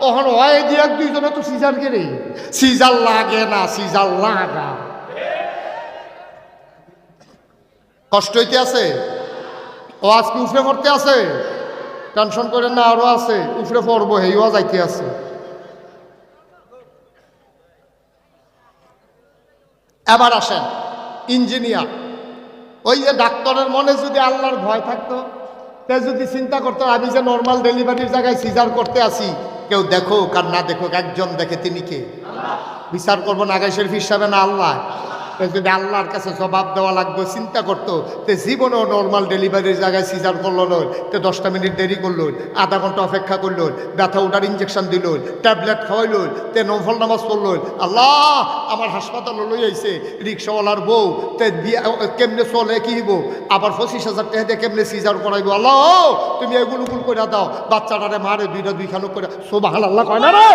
ওখানে হয় দি 1-2জনে তো সিজার গেলে সিজার লাগে না, সিজার লাগা কষ্ট হইতে আছে। ও আজকে উফরে পড়তে আছে, টেনশন করেন না, আরো আছে উফরে পড়বো, হেইও যাইতে আছে। এবার আসেন ইঞ্জিনিয়ার, ওই যে ডাক্তারের মনে যদি আল্লাহর ভয় থাকতো, তে যদি চিন্তা করতো আমি যে নর্মাল ডেলিভারির জায়গায় সিজার করতে আসি, কেউ দেখুক আর না দেখুক, একজন দেখে, তিনি কে? বিচার করবো নাগাইশের হিসাবে না আল্লাহ? যদি আল্লাহর কাছে জবাব দেওয়া লাগবে, চিন্তা করতো তে জীবনেও নর্মাল ডেলিভারির জায়গায় সিজার করলো নয়, তে 10টা মিনিট দেরি করলো, আধা ঘন্টা অপেক্ষা করলো, ব্যথা উঠার ইঞ্জেকশন দিল, ট্যাবলেট খাওয়াইল, তে নফল নামাজ পড়ল, আল্লাহ আমার হাসপাতাল লই আইছে রিক্সাওয়ালার বউ, তে কেমনে চলে কি হইব, আবার 25,000 টাকা দিয়ে কেমনে সিজার করাইব, আল্লাহ তুমি এগুলো করে দাও, বাচ্চাটারে মারে 2টা করে, সুবহানাল্লাহ কয় না রে?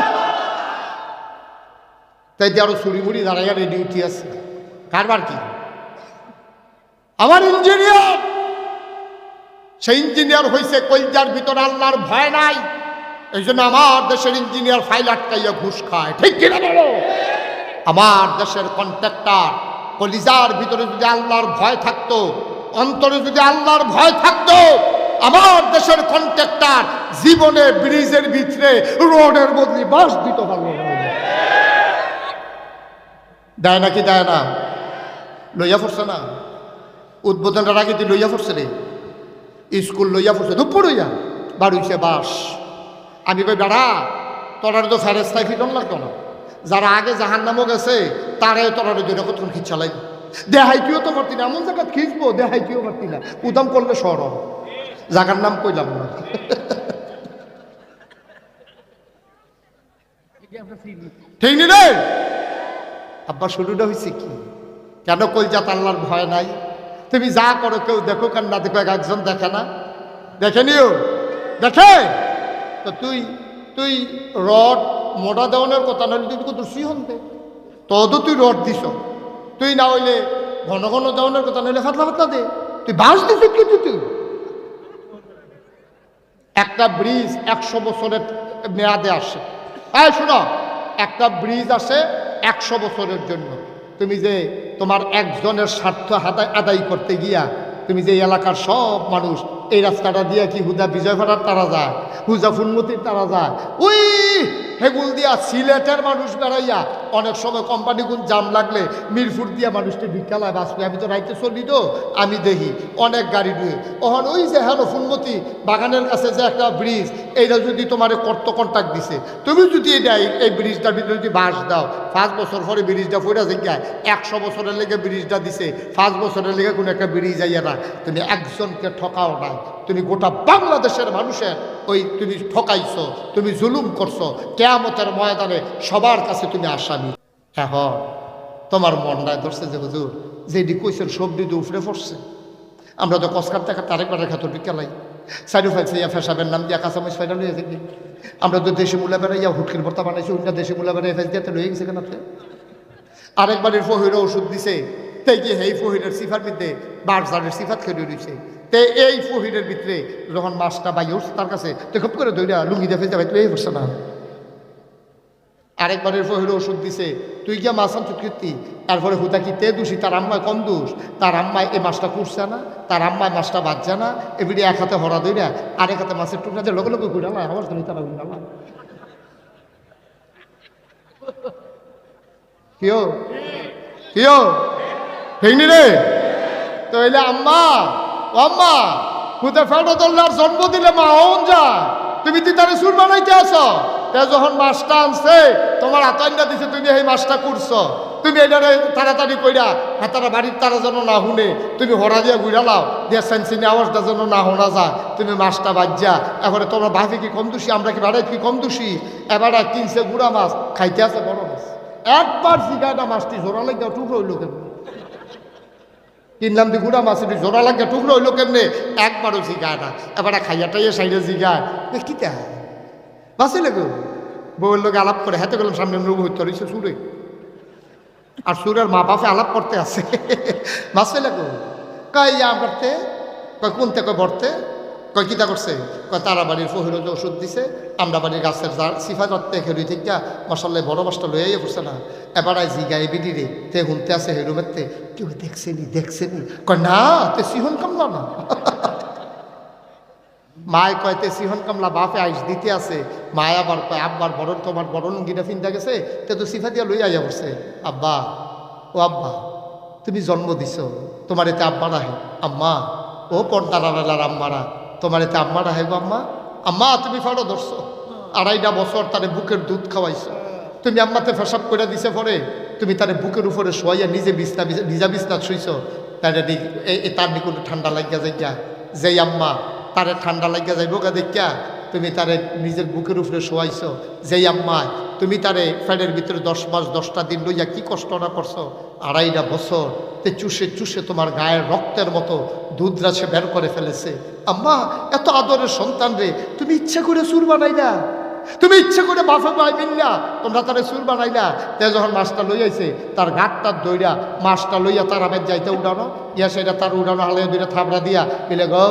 তাই দিয়ে আরো চুরি মুড়ি দাঁড়াইয়া রেডি উঠি আছে। কারবার কি? আমার ইঞ্জিনিয়ার, সেই ইঞ্জিনিয়ার হয়েছে কলজার ভিতরে আল্লাহর ভয় নাই, এই জন্য আমার দেশের ইঞ্জিনিয়ার ফাইল আটকাইয়া ঘুষ খায়। ঠিক কিনা বলো? আমার দেশের কন্ট্রাক্টর কলিজার ভিতরে যদি আল্লাহর ভয় থাকতো, অন্তরে যদি আল্লাহর ভয় থাকতো, আমার দেশের কন্ট্রাক্টর জীবনে ব্রিজের ভিতরে রোডের বদলি বাস দিতে পারলো না। দেয় নাকি দেয় না? লইয়া পড়ছে না? উদ্বোধনটার আগে তুই লইয়া পড়ছে রে, স্কুল লইয়া পড়ছে দুপুর হইয়া বাড়িছে বাস। আমি কই বেড়া তোরার তো ফেরেস্তায় ফিটন লাগতো না, যারা আগে জাহান নামও গেছে তারাই তোরার দুই কতক্ষণ খিচ চালাই। দেহাইটিও তো পারতি না, এমন জায়গা খিচবো দেহাইটিও পারতি না, উদাম করলে সর জায়গার নাম কইলাম না। ঠিক নি রে? আব্বা শুরুটা হয়েছে কি? কেন কলজাত আল্লাহর ভয় নাই? তুমি যা করো কেউ দেখো কেন না দেখো, একজন দেখে না? দেখেনিও? দেখে তো তুই তুই রড মোটা দেওয়ানোর কথা নইলে তুই কত সিহন দে, তদও তুই রড দিস। তুই না হইলে ঘন ঘন দেওয়ানোর কথা নইলে ফাতলা ফাতলা দে, তুই বাস দিস কিন্তু তুই। একটা ব্রিজ 100 বছরের মেয়াদে আসে। হ্যাঁ শোনো, একটা ব্রিজ আসে 100 বছরের জন্য। তুমি যে তোমার একজনের স্বার্থ আদায় করতে গিয়া তুমি যে এলাকার সব মানুষ এই রাস্তাটা দিয়ে কি হুদা বিজয়ভাড়ার তারা যায়, হুজা ফুলমতির তারা যায়, ওই হেগুল দিয়া সিলেটের মানুষ বেড়াইয়া অনেক সময় কোম্পানিগুন জাম লাগলে মিরপুর দিয়া মানুষটি ভিক্ষালায় বাঁচবে। আমি তো রাইতে চলি তো আমি দেখি অনেক গাড়ি ডুয়ে ওখান ওই যে হ্যালো ফুলমতি বাগানের কাছে যে একটা ব্রিজ, এইটা যদি তোমার কন্ট্রাক্ট দিছে, তুমি যদি এটা এই ব্রিজটার ভিতরে যদি বাঁশ দাও, 5 বছর পরে ব্রিজটা পড়ে যায়। 100 বছরের লেগে ব্রিজটা দিছে, 5 বছরের লেগে কোনো একটা ব্রিজ আইয়া না। তুমি একজনকে ঠকাও নাই, তুমি গোটা বাংলাদেশের মানুষের ওই তুমি ঠকাইছো, তুমি জুলুম করছো। কিয়ামতের ময়দানে সবার কাছে তুমি আসামি। এখন তোমার মনটায় ধরছে যে হুজুর যেটি কইছেন সবজি তো উফরে পড়ছে। আমরা তো কসকার টাকা তারেকবারের খাতো টিকালাই সাইডু ফাইছে ইয়া ফেসাবের নাম দিয়া কাঁচামচ ফাইডা লইয়া থাকি। আমরা তো দেশি মূলা বেড়াইয়া হুটকির ভর্তা বানাইছি, অন্য দেশি মূলা বেড়াই ফেস দিয়ে লইয়া গেছে কেন? আরেকবারের ফহিরও ওষুধ দিছে, তাই গিয়ে এই ফহিরের সিফার মধ্যে বারজারের সিফাত খেয়ে রয়েছে। তে এই ফহিরের ভিতরে যখন মাছটা বাই উঠছে তার কাছে তো খুব করে দইরা লুঙ্গি দিয়ে ফেলতে ভাই তুই এই করছে না। আরেকবারের ফহিরও ওষুধ দিছে, তুই গিয়া মাছ আনছো কীর্তি। তারপরে হুতা কি তে দোষী, তার আম্মায় কম দোষ। তার আম্মায় এই মাছটা কুটছে না, তার আম্মায় মাছটা বাজছে না। এবিডি এক হাতে হরা দইরা আরেক হাতে মাছের টুকরা দিয়ে লগে লগে ঘুরালা আমার ধরে তারা ঘুরালা। কিও কিও ঠিক রে? তো এলে আম্মা ও আম্মা হুতে ফেটো তোল্লার জন্ম দিলে মা ওন যায়, তুমি তুই তারে সুর বানাইতে আসো। তে যখন মাছটা আনছে তোমার হাতান্ডা দিছে, তুমি এই মাছটা করছো, তুমি এটারে তাড়াতাড়ি কইরা হাতারা বাড়ির তারা যেন না শুনে তুমি হরা দিয়া ঘুরালাও দিয়া সেনসিনি আওয়াজটা যেন না শোনা যায়, তুমি মাছটা বাজ্যা। এবারে তোমার বাপে কি কম দোষী, আমরা কি বাড়াই কি কম দোষী? এবারে কিনছে গুড়া মাছ, খাইতে আছে বড় মাছ। একবার জিগাটা মাছটি জোড়া লাগিয়া টুকরো হইল কেমনে? কিনলাম দি গুড়া মাছ এটি জোড়া লাগিয়া টুকরো হইল কেমনে? একবারও জিগাটা। এবারে খাইয়াটাইয়া সাইডে জিগায় কিতা বাঁচে লেগো বউয়ের লোক আলাপ করে হাতে গেলাম সামনে রুম হইতে রয়েছে সুরে, আর সুরের মা বাপে আলাপ করতে আছে বাঁচে লেগো কয় ইয়া করতে কয় কোনতে কয় ভরতে কয় কিতা করছে কয় তারা বাড়ির ফহিরো যে ওষুধ দিছে আমরা বাড়ির গাছের সিফা করতে হেরুই থেকে মশাল্লায় বড় মাছটা লইয়াই পড়ছে না। এবার জিগায় বিডিরে তে হুনতে আছে হেরুমেরতে কেউ দেখছেনি কয় না তে সিহন কামলা না মায় কয়তে সিহন কামলা বাপে আইস দিতে আছে। মায় আবার কয় আব্বার বড় তোমার বড় লুঙ্গিটা ফিনতে গেছে তে তো সিফা দিয়া লই আইয়া পড়ছে। আব্বা ও আব্বা তুমি জন্ম দিছ, তোমার এতে আব্বা রাহে আম্মা, ও পর্দারার আম্মারা তোমার এতে আম্মা রাহে গো আম্মা। আম্মা তুমি ফেরো ধরছো, 2.5 বছর তারে বুকের দুধ খাওয়াইছো, তুমি আম্মাতে ফেসাব করে দিছে পরে তুমি তারে বুকের উপরে শোয়াইয়া নিজা বিছনা শুইছ। তারে তার নিকুন ঠান্ডা লাগিয়া যাইয়া যেই আম্মা তারে ঠান্ডা লাগিয়া যাইব গা দেখিয়া তুমি তারে নিজের বুকের উপরে শোয়াইছ। যেই আম্মায় তুমি তারে ফ্যানের ভিতরে 10 মাস 10টা দিন লইয়া কি কষ্ট না করছো, 2.5 বছর তে চুষে চুষে তোমার গায়ের রক্তের মতো দুধরা সে বের করে ফেলেছে। আম্মা এত আদরের সন্তান রে তুমি ইচ্ছা করে সুর বানাই না, তুমি ইচ্ছে করে বাফে ভাই মিললা তোমরা তারে সুর বানাইলা। তে যখন মাছটা লই আইছে তার গাঁটটা দইরা মাছটা লইয়া তার আবেদ যাইতে উঠানো, ইয়া সেটা তার উঠানো হালে দুইটা থাবড়া দিয়া বিলে গো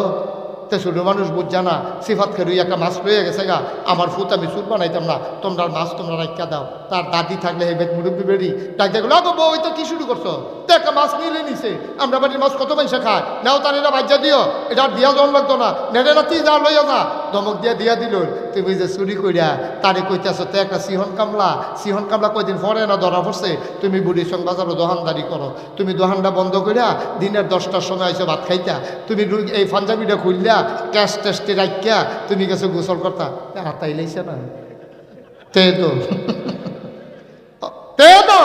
তে ছোটো মানুষ বুঝ না সিফাত খেরুই একটা মাছ লইয়া গেছে গা, আমার ফুত আমি সুর বানাইতাম না, তোমরা মাছ তোমরা রাখা দাও। তার দাদি থাকলে হে বেদ মুরব্বী বেড়ি ডাক্তার গেলো গো বউ তো কি শুরু করছো, তো একটা মাছ নিলে নিছে, আমরা বাড়ির মাছ কত পয়সা খায়, নাও তার এটা বাজ্যা দিও, এটা দিয়া জন লাগতো না, নেড়ে রাতি যা লইয়া যা, ধমক দিয়া দিল। তুমি যে চুরি করিয়া তারে কইতেছ তো একটা সিহন কামলা কয়দিন পরে না ধরা পড়ছে, তুমি বুড়ির সঙ্গে বাজারও দোকানদারি করো, তুমি দোকানটা বন্ধ করিয়া দিনের 10টার সময় এসে ভাত খাইতা, তুমি এই পাঞ্জাবিটা খুললা ক্যাশ টেস্টে রাখিয়া তুমি গেছো গোসল করতা, হাতাই লাইছে না তে তো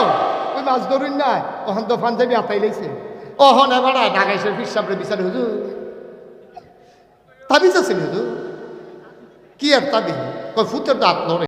ওই মাছ ধরুন না, ওখান তো পাঞ্জাবি হাতাই লাইছে, ওহন এবার ঢাকাইছে ফিরসাবরে বিচারে হুজুর তাবিজ আছে হুজুর, কি আর তাবিজ ফুটের তো হাত লড়ে